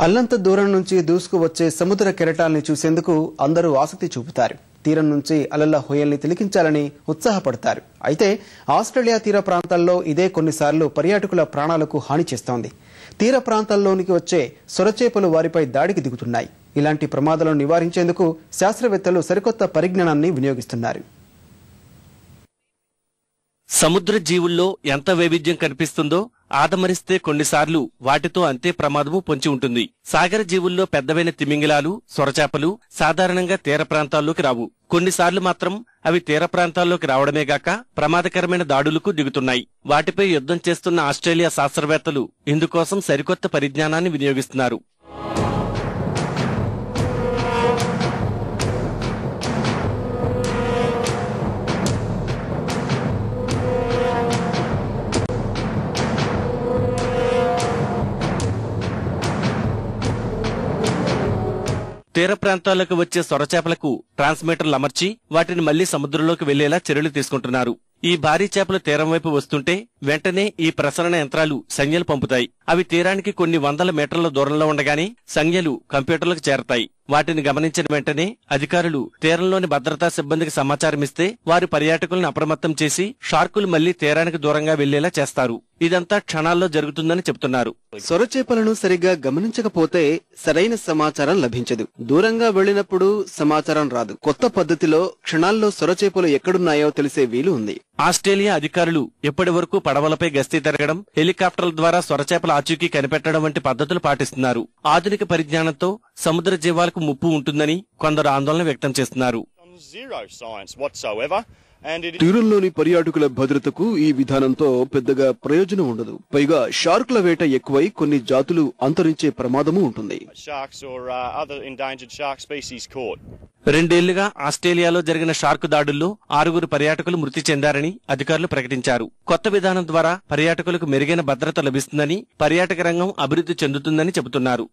అల్లంత దూరం నుంచి దూసుకు వచ్చే సముద్ర కెరటాల్ని చూసేందుకు అందరూ ఆసక్తి చూపుతారు. తీరం నుంచి అలల హొయల్ని తిలకించాలని ఉత్సాహపడతారు. అయితే ఆస్ట్రేలియా తీర ప్రాంతాల్లో ఇదే కొన్నిసార్లు పర్యాటకుల ప్రాణాలకు హాని చేస్తోంది. తీర ప్రాంతాల్లోనికి వచ్చే సొరచేపలు వారిపై దాడికి దిగుతున్నాయి. ఇలాంటి ప్రమాదాలను నివారించేందుకు శాస్త్రవేత్తలు సరికొత్త పరిజ్ఞానాన్ని వినియోగిస్తున్నారు. సముద్ర జీవుల్లో ఎంత వైవిధ్యం కనిపిస్తుందో ఆదమరిస్తే కొన్నిసార్లు వాటితో అంతే ప్రమాదము పొంచి ఉంటుంది. సాగర జీవుల్లో పెద్దవైన తిమింగిలాలు, సొరచేపలు సాధారణంగా తీర ప్రాంతాల్లోకి రావు. కొన్నిసార్లు మాత్రం అవి తీర ప్రాంతాల్లోకి రావడమే గాక ప్రమాదకరమైన దాడులకు దిగుతున్నాయి. వాటిపై యుద్ధం చేస్తున్న ఆస్ట్రేలియా శాస్త్రవేత్తలు ఇందుకోసం సరికొత్త పరిజ్ఞానాన్ని వినియోగిస్తున్నారు. తీర ప్రాంతాలకు వచ్చే సొరచేపలకు ట్రాన్స్మిటర్లు అమర్చి వాటిని మళ్లీ సముద్రంలోకి వెళ్లేలా చర్యలు తీసుకుంటున్నారు. ఈ భారీ చేపలు తీరం వైపు వస్తుంటే వెంటనే ఈ ప్రసరణ యంత్రాలు సంజ్ఞలు పంపుతాయి. అవి తీరానికి కొన్ని వందల మీటర్ల దూరంలో ఉండగానే సంజ్ఞలు కంప్యూటర్లకు చేరతాయి. వాటిని గమనించిన వెంటనే అధికారులు తీరంలోని భద్రతా సిబ్బందికి సమాచారం ఇస్తే వారు పర్యాటకులను అప్రమత్తం చేసి షార్కులు మళ్లీ తీరానికి దూరంగా వెళ్లేలా చేస్తారు. ఇదంతా క్షణాల్లో జరుగుతుందని చెబుతున్నారు. సొరచేపలను సరిగ్గా గమనించకపోతే సరైన సమాచారం లభించదు. దూరంగా వెళ్లినప్పుడు సమాచారం రాదు. కొత్త పద్ధతిలో క్షణాల్లో సొరచేపలు ఎక్కడున్నాయో తెలిసే వీలు ఉంది. ఆస్ట్రేలియా అధికారులు ఇప్పటి వరకు పడవలపై గస్తీ తిరగడం, హెలికాప్టర్ల ద్వారా సొరచేపల ఆచూకీ కనిపెట్టడం వంటి పద్ధతులు పాటిస్తున్నారు. ఆధునిక పరిజ్ఞానంతో సముద్ర జీవాలకు ముప్పు ఉంటుందని కొందరు ఆందోళన వ్యక్తం చేస్తున్నారు. తీరంలోని పర్యాటకుల భద్రతకు ఈ విధానంతో పెద్దగా ప్రయోజనం ఉండదు. పైగా షార్కుల వేట ఎక్కువై కొన్ని జాతులు అంతరించే ప్రమాదమూ ఉంటుంది. 2 ఏళ్లుగా ఆస్ట్రేలియాలో జరిగిన షార్క్ దాడుల్లో 6 పర్యాటకులు మృతి చెందారని అధికారులు ప్రకటించారు. కొత్త విధానం ద్వారా పర్యాటకులకు మెరుగైన భద్రత లభిస్తుందని, పర్యాటక రంగం అభివృద్ధి చెందుతుందని చెబుతున్నారు.